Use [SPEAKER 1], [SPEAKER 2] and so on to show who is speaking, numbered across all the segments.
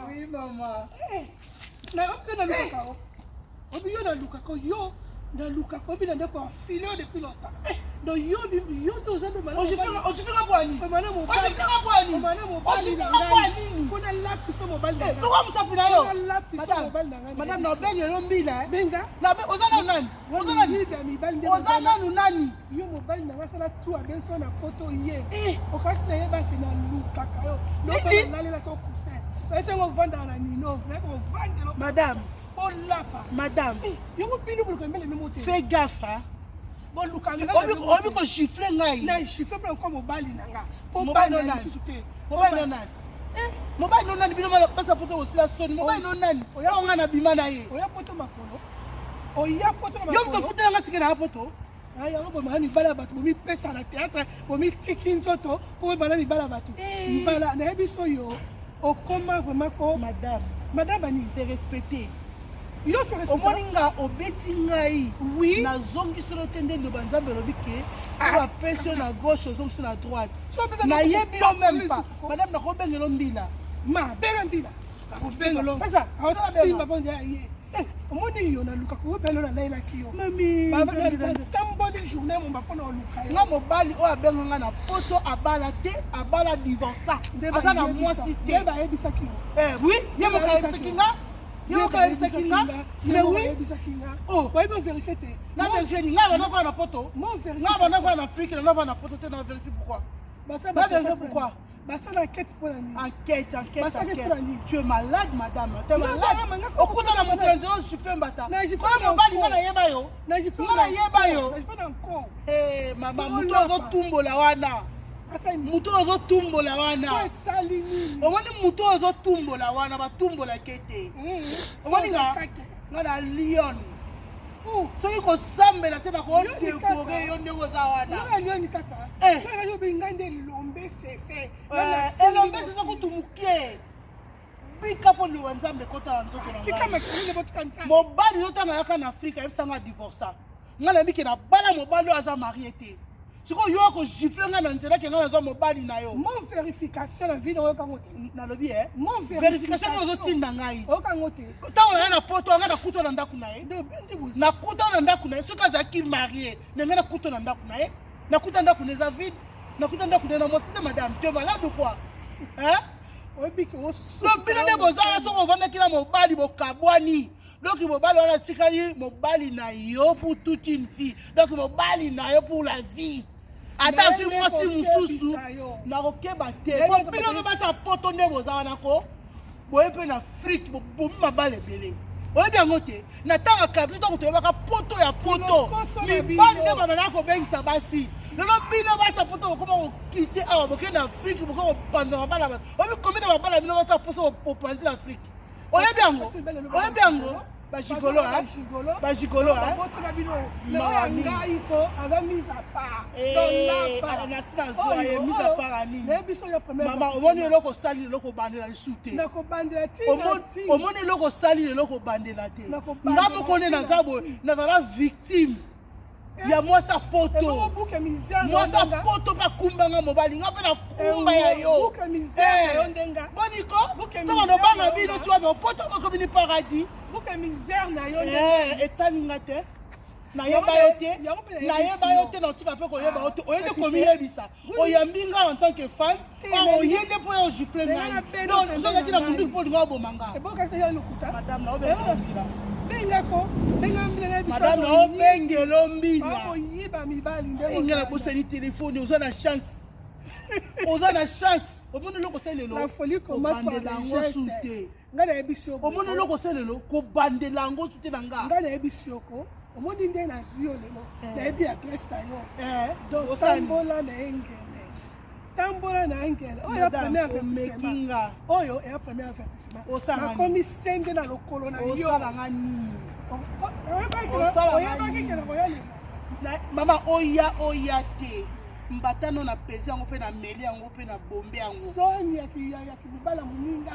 [SPEAKER 1] Oui, maman.
[SPEAKER 2] Na luka ko. Obi yo na luka ko yo. Na luka ko bi na ndeko filé depuis longtemps. Donc yo to za de malade.
[SPEAKER 1] On se fait quoi ni?
[SPEAKER 2] Mana mo ba.
[SPEAKER 1] On se fait quoi ni?
[SPEAKER 2] Mana mo ba.
[SPEAKER 1] On se fait quoi ni?
[SPEAKER 2] Kuna la piso mo ba.
[SPEAKER 1] Pourquoi vous sapez là yo?
[SPEAKER 2] Madame
[SPEAKER 1] na benye lo mbila.
[SPEAKER 2] Benga.
[SPEAKER 1] Na be ozana nani? Ozana
[SPEAKER 2] ni ba mi ba ndeko.
[SPEAKER 1] Ozana nani?
[SPEAKER 2] Yo mo ba na sala tu abenso na poto ye. O kasi na ye ba na luka ka yo. No ba na lela ko kusa. Ese ngo vanda na ni no, vrai ngo vanda.
[SPEAKER 1] Madame.
[SPEAKER 2] Oh lapa.
[SPEAKER 1] Madame.
[SPEAKER 2] Yo ko pini pour que mele me monter.
[SPEAKER 1] Fais gaffe.
[SPEAKER 2] Bon luka
[SPEAKER 1] obi ko chiffler ngai.
[SPEAKER 2] Na chiffler pour ko mobali nanga.
[SPEAKER 1] Mobali no nani? Mobali no nani? Mobali no nani bino mala pasa poto osila soni. Mobali no nani? Oya nga na bima na ye.
[SPEAKER 2] Oya poto makolo. Oya poto makolo.
[SPEAKER 1] Yo ko futela nga tikela na poto.
[SPEAKER 2] Aya ngo bana ni bala batu bomi pesa na théâtre bomi tiki nzoto pour bana ni bala batu. Bala na biso yo. O comment vraiment ko madame Bani
[SPEAKER 1] c'est respecté.
[SPEAKER 2] Yo se respecté.
[SPEAKER 1] Omoninga obeti ngai.
[SPEAKER 2] Oui.
[SPEAKER 1] Na zongi solo tende de banzambe lobike. Ba pression à gauche, zongi sur la droite. Na yebi yo même pas. Madame na ko bengelo mbila.
[SPEAKER 2] Ma bengelo. Na ko bengelo.
[SPEAKER 1] Pesa.
[SPEAKER 2] Simba bonde aye. Omoni yo na luka ko belo na laila kiyo.
[SPEAKER 1] Mami.
[SPEAKER 2] Tamboli journée mon bapona luka.
[SPEAKER 1] Nga mobali o abenga nga na poto abala te, abala divorça. Asa na mwasi te.
[SPEAKER 2] Ba yebisa kiyo.
[SPEAKER 1] Oui, yebo ka yebisa kinga. Yo ka yebisa kinga. Mais oui. Oh,
[SPEAKER 2] ba yebo vérifier te.
[SPEAKER 1] Na vérifier ni nga ba na fa na poto.
[SPEAKER 2] Mon vérifier.
[SPEAKER 1] Nga ba na fa na Afrique, na fa na poto te na vérifier pourquoi.
[SPEAKER 2] Ba ça
[SPEAKER 1] ba vérifier pourquoi.
[SPEAKER 2] Bah ça l'enquête pour la nuit.
[SPEAKER 1] Enquête. Tu es malade, madame. Tu es malade. Au coup de la montagne, je fais un bâtard.
[SPEAKER 2] Je fais
[SPEAKER 1] un
[SPEAKER 2] encore.
[SPEAKER 1] Eh, maman, muto ozo tumbo la wana. Muto ozo tumbo la wana. Omoni muto ozo tumbo la wana, ba tumbo la kete. Omoni nga na lion. Soki ko sambela te na ko décorer yo ndenge za wana.
[SPEAKER 2] Na lion kaka. Na yo bingande lombe sese.
[SPEAKER 1] Lombe sese ko tumuke. Bika po ni wanzambe kota nzoko na.
[SPEAKER 2] Tika makini botu kanta.
[SPEAKER 1] Mobali yo tanga yaka na Afrika ebisanga divorça. Ngala biki na bala mobali aza marié te. Siko yo ko gifle nga na nzela ke nga na zo mobali na yo.
[SPEAKER 2] Mon vérification na vie na kangote.
[SPEAKER 1] Na lobi
[SPEAKER 2] mon
[SPEAKER 1] vérification ozo tinda ngai.
[SPEAKER 2] O kangote.
[SPEAKER 1] Tango na poto nga na kuto na ndaku na ye. Na kuto na ndaku na ye soka za ki marié. Na nga na kuto na ndaku na ye. Na kuto ndaku na za vide. Na kuto ndaku na mo tete madame. Tu es malade ou quoi? Hein?
[SPEAKER 2] O biki o so.
[SPEAKER 1] So bino de bozala so ko vanda kila mobali bokabwani. Donc mobali wana tikali mobali na yo pour toute une vie. Donc mobali na yo pour la vie. Ata si moi si mususu na kokeba te. Ko bino ba sa poto nde bozala nako. Boye pe na Afrique bo mabale belé. Oye bien ngote. Na tanga kabisa to kotoyeba ka poto ya poto. Mi bande ba na ko bengisa basi. Lolo bino ba sa poto ko ko quitter awa boke na Afrique boko ko panza mabala ba. Oye combien de mabala bino ba sa poso au panza l'Afrique. Oye bien ngo. Oye bien ngo. Ba gigolo hein. Ba gigolo hein.
[SPEAKER 2] Ma ngai ko aga mise à part. Donc là
[SPEAKER 1] na sina zo ye mise à part ani. Maman omoni loko sali loko bandela lisute.
[SPEAKER 2] Na ko bandela ti.
[SPEAKER 1] Omoni loko sali loko bandela te. Ngamo kone na zabo na la victime. Ya moi sa photo. Moi sa photo pa kumbanga mobali nga pe na kumba ya yo. Boniko. Quand on banga bino tu vois photo ko comme ni paradis.
[SPEAKER 2] Buka misère na yo
[SPEAKER 1] etani ngate. Na yeba yote. Na yeba yote na tika pe ko yeba yote. Oyende komi yebisa. Oyambinga en tant que fan. Oyende po yo gifle ngai. Non, zo yaki na kundu po ngo bomanga.
[SPEAKER 2] E boka te yo lokuta.
[SPEAKER 1] Madame na obengela.
[SPEAKER 2] Benga ko. Benga mbele biso.
[SPEAKER 1] Madame na obengela mbila.
[SPEAKER 2] Ba yiba mibali ndeko.
[SPEAKER 1] Ingela ko seni téléphone oza na chance. Oza na chance. Omoni loko selelo.
[SPEAKER 2] La folie commence par la geste. Nga na ebisioko.
[SPEAKER 1] Omoni loko selelo ko bandela ngo tuté na nga.
[SPEAKER 2] Nga na ebisioko. Omoni nde na zio lelo. Na ebi adresse ta yo. Donc tambola na engele. Tambola na engele. Oyo ya première avertissement. Oyo ya première avertissement. Na komi sende na lokolo na yo.
[SPEAKER 1] Osala nga nini?
[SPEAKER 2] Oya baki kena ko yale.
[SPEAKER 1] Mama oya te. Mbatano na pesi yango pe na meli yango pe na bombe yango.
[SPEAKER 2] Soni ya kibala muninga.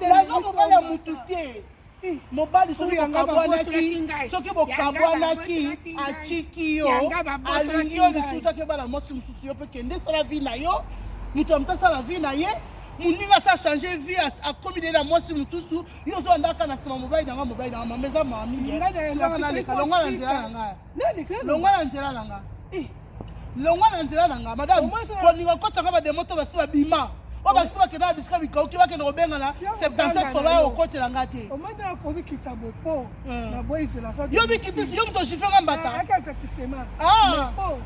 [SPEAKER 1] La zo mobali ya mutu te. Mobali soki bokabwanaki achiki yo alingi yo lisusu ake bala mwasi mosusu yo pe kende sala vi na yo mutu ya mutu asala vi na ye moninga sa changer vie a commis de la mwasi mususu yo to ndaka na sima mobile na mameza mami nga na leka longa na nzela na nga longa na nzela na nga longa na nzela na nga madame koninga kota nga ba demoto basi babima o basi bakenda bisika bikauki bakenda kobenga na 77 fois o kote la nga te
[SPEAKER 2] omanda ko bikita bopo na boy je la so
[SPEAKER 1] yo bikitisi yo mto shifanga mbata
[SPEAKER 2] effectivement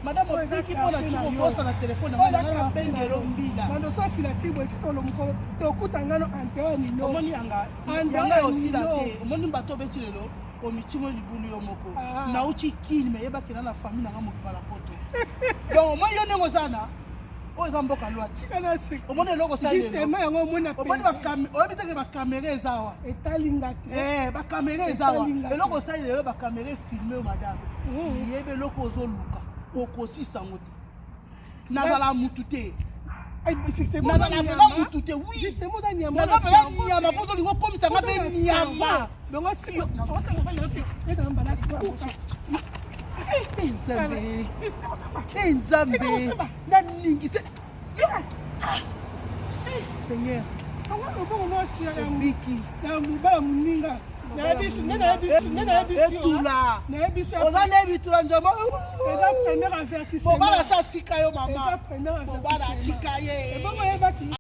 [SPEAKER 1] madame obiki pona tiko posa na telefone na bengelo mbila
[SPEAKER 2] mando so fila tibo titolo mko to kutangano Antoine no
[SPEAKER 1] omoni anga anga osila te omoni mbato beti lelo omichimo libulu yo moko na uchi kili me yeba kina na famille na ngamo kala poto donc moi yo nengo sana o zamboka lwati
[SPEAKER 2] kana sik
[SPEAKER 1] omoni loko sa
[SPEAKER 2] justement yango mona pe
[SPEAKER 1] omoni ba kamera obi teke ba kamera ezawa
[SPEAKER 2] etalinga te
[SPEAKER 1] ba kamera ezawa eloko sa lelo ba kamera filmer madame yebe loko ozoluka okosisa ngoti nazala mutu te nazala pela mutu te oui nazala pela nyama po tolingo komisa nga pe nyama
[SPEAKER 2] longo si
[SPEAKER 1] nzambe naningi Seigneur biki etula oza na ebitula nzambe bobala sa tika yo mama bobala tika ye